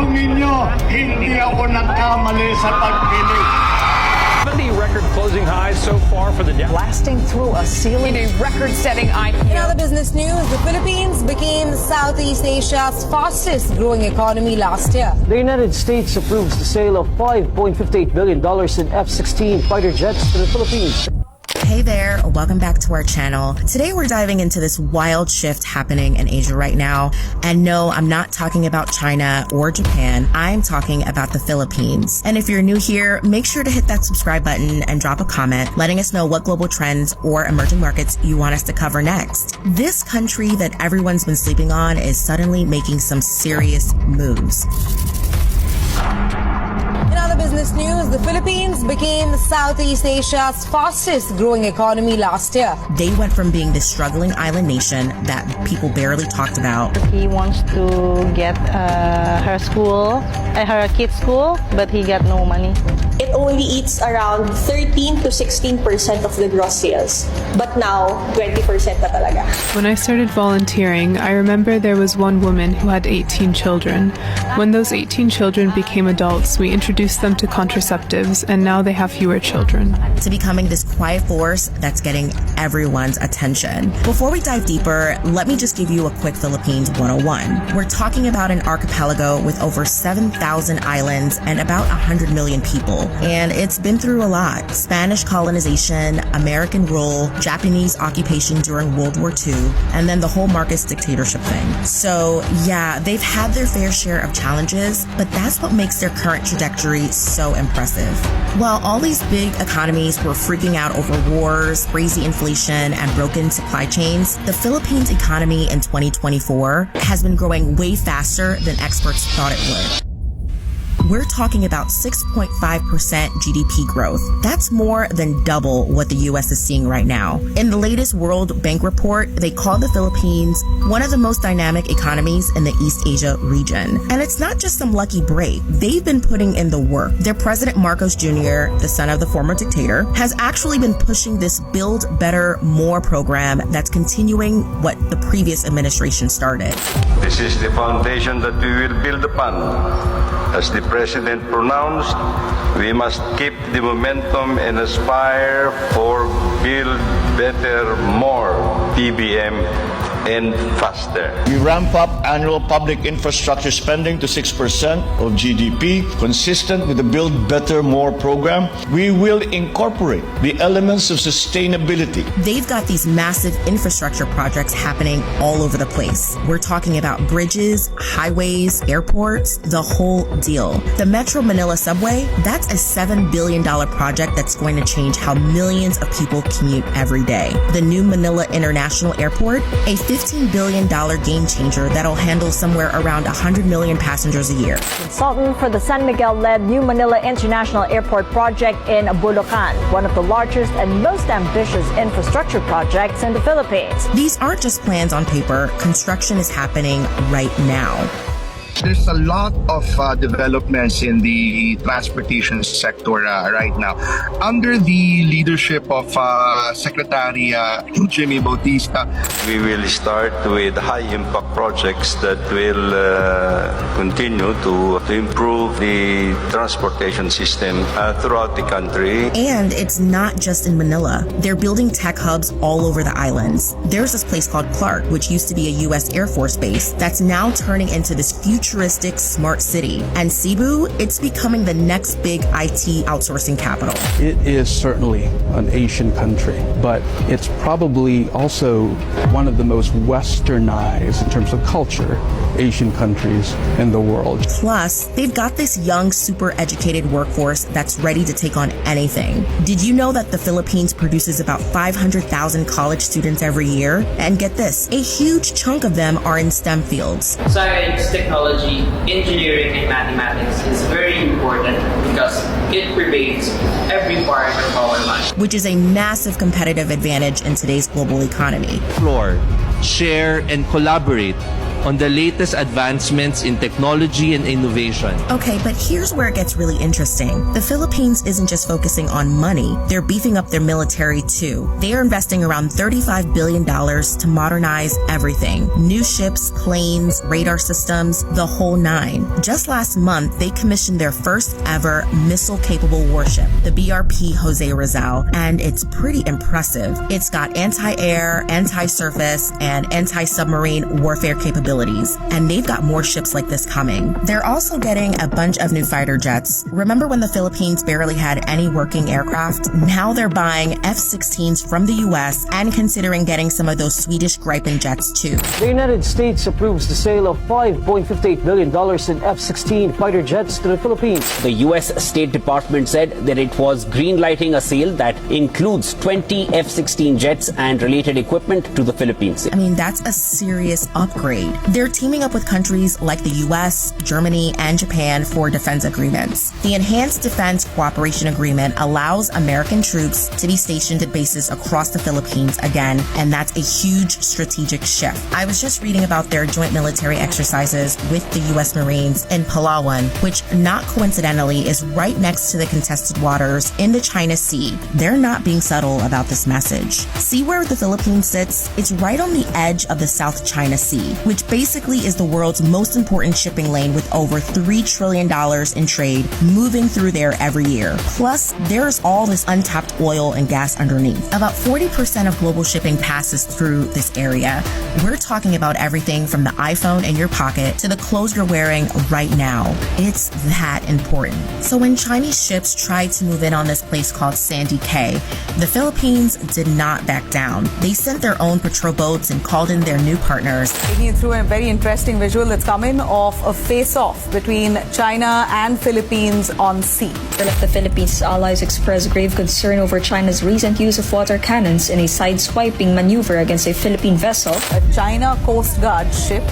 tanungin nyo, hindi ako nagkamali sa pagpili. 70 record closing highs so far for the Dow. Blasting through a ceiling. In a record-setting IPO. In other business news, the Philippines became Southeast Asia's fastest growing economy last year. The United States approves the sale of $5.58 billion in F-16 fighter jets to the Philippines. Hey there, welcome back to our channel. Today we're diving into this wild shift happening in Asia right now. And no, I'm not talking about China or Japan. I'm talking about the Philippines. And if you're new here, make sure to hit that subscribe button and drop a comment letting us know what global trends or emerging markets you want us to cover next. This country that everyone's been sleeping on is suddenly making some serious moves. In other business news, the Philippines became Southeast Asia's fastest growing economy last year. They went from being this struggling island nation that people barely talked about. He wants to get her kid's school, but he got no money. It only eats around 13 to 16% of the gross sales, but now 20% na talaga. When I started volunteering, I remember there was one woman who had 18 children. When those 18 children became adults, we introduced them to contraceptives, and now they have fewer children. To becoming this quiet force that's getting everyone's attention. Before we dive deeper, let me just give you a quick Philippines 101. We're talking about an archipelago with over 7,000 islands and about 100 million people. And it's been through a lot. Spanish colonization, American rule, Japanese occupation during World War II, and then the whole Marcos dictatorship thing. So yeah, they've had their fair share of challenges, but that's what makes their current trajectory so impressive. While all these big economies were freaking out over wars, crazy inflation, and broken supply chains, the Philippines economy in 2024 has been growing way faster than experts thought it would. We're talking about 6.5% GDP growth. That's more than double what the U.S. is seeing right now. In the latest World Bank report, they call the Philippines one of the most dynamic economies in the East Asia region. And it's not just some lucky break. They've been putting in the work. Their president, Marcos Jr., the son of the former dictator, has actually been pushing this Build Better More program that's continuing what the previous administration started. This is the foundation that we will build upon. As the President pronounced, we must keep the momentum and aspire for Build Better More, PBBM, and faster. We ramp up annual public infrastructure spending to 6% of GDP, consistent with the Build Better More program. We will incorporate the elements of sustainability. They've got these massive infrastructure projects happening all over the place. We're talking about bridges, highways, airports, the whole deal. The Metro Manila subway, that's a $7 billion project that's going to change how millions of people commute every day. The new Manila International Airport, a $15 billion game changer that'll handle somewhere around 100 million passengers a year. Consultant for the San Miguel-led New Manila International Airport project in Bulacan, one of the largest and most ambitious infrastructure projects in the Philippines. These aren't just plans on paper. Construction is happening right now. There's a lot of developments in the transportation sector right now. Under the leadership of Secretary Jimmy Bautista, we will start with high-impact projects that will continue to improve the transportation system throughout the country. And it's not just in Manila. They're building tech hubs all over the islands. There's this place called Clark, which used to be a U.S. Air Force base, that's now turning into this futuristic smart city. And Cebu, it's becoming the next big IT outsourcing capital. It is certainly an Asian country, but it's probably also one of the most westernized in terms of culture Asian countries in the world. Plus, they've got this young, super educated workforce that's ready to take on anything. Did you know that the Philippines produces about 500,000 college students every year? And get this, a huge chunk of them are in STEM fields. Science, technology, engineering, and mathematics is very important because it pervades every part of our life. Which is a massive competitive advantage in today's global economy. Explore, share, and collaborate on the latest advancements in technology and innovation. Okay, but here's where it gets really interesting. The Philippines isn't just focusing on money, they're beefing up their military too. They are investing around $35 billion to modernize everything. New ships, planes, radar systems, the whole nine. Just last month, they commissioned their first ever missile-capable warship, the BRP Jose Rizal, and it's pretty impressive. It's got anti-air, anti-surface, and anti-submarine warfare capabilities, and they've got more ships like this coming. They're also getting a bunch of new fighter jets. Remember when the Philippines barely had any working aircraft? Now they're buying F-16s from the US and considering getting some of those Swedish Gripen jets too. The United States approves the sale of $5.58 billion in F-16 fighter jets to the Philippines. The U.S. State Department said that it was greenlighting a sale that includes 20 F-16 jets and related equipment to the Philippines. I mean, that's a serious upgrade. They're teaming up with countries like the US, Germany, and Japan for defense agreements. The Enhanced Defense Cooperation Agreement allows American troops to be stationed at bases across the Philippines again, and that's a huge strategic shift. I was just reading about their joint military exercises with the US Marines in Palawan, which not coincidentally is right next to the contested waters in the China Sea. They're not being subtle about this message. See where the Philippines sits? It's right on the edge of the South China Sea, which basically is the world's most important shipping lane with over $3 trillion in trade moving through there every year. Plus, there's all this untapped oil and gas underneath. About 40% of global shipping passes through this area. We're talking about everything from the iPhone in your pocket to the clothes you're wearing right now. It's that important. So when Chinese ships tried to move in on this place called Sandy Cay, the Philippines did not back down. They sent their own patrol boats and called in their new partners. Taking you through a very interesting visual that's come in of a face-off between China and Philippines on sea. The Philippines' allies expressed grave concern over China's recent use of water cannons in a side-swiping maneuver against a Philippine vessel. A China Coast Guard ship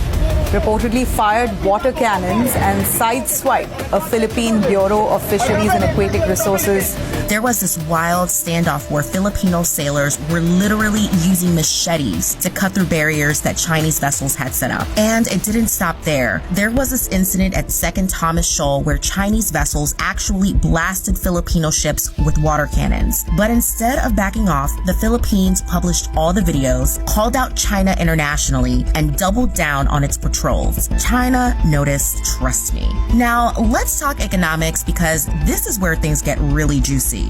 reportedly fired water cannons and sideswiped a Philippine Bureau of Fisheries and Aquatic Resources. There was this wild standoff where Filipino sailors were literally using machetes to cut through barriers that Chinese vessels had set up. And it didn't stop there. There was this incident at 2nd Thomas Shoal where Chinese vessels actually blasted Filipino ships with water cannons. But instead of backing off, the Philippines published all the videos, called out China internationally, and doubled down on its patrols. China noticed, trust me. Now, let's talk economics because this is where things get really juicy.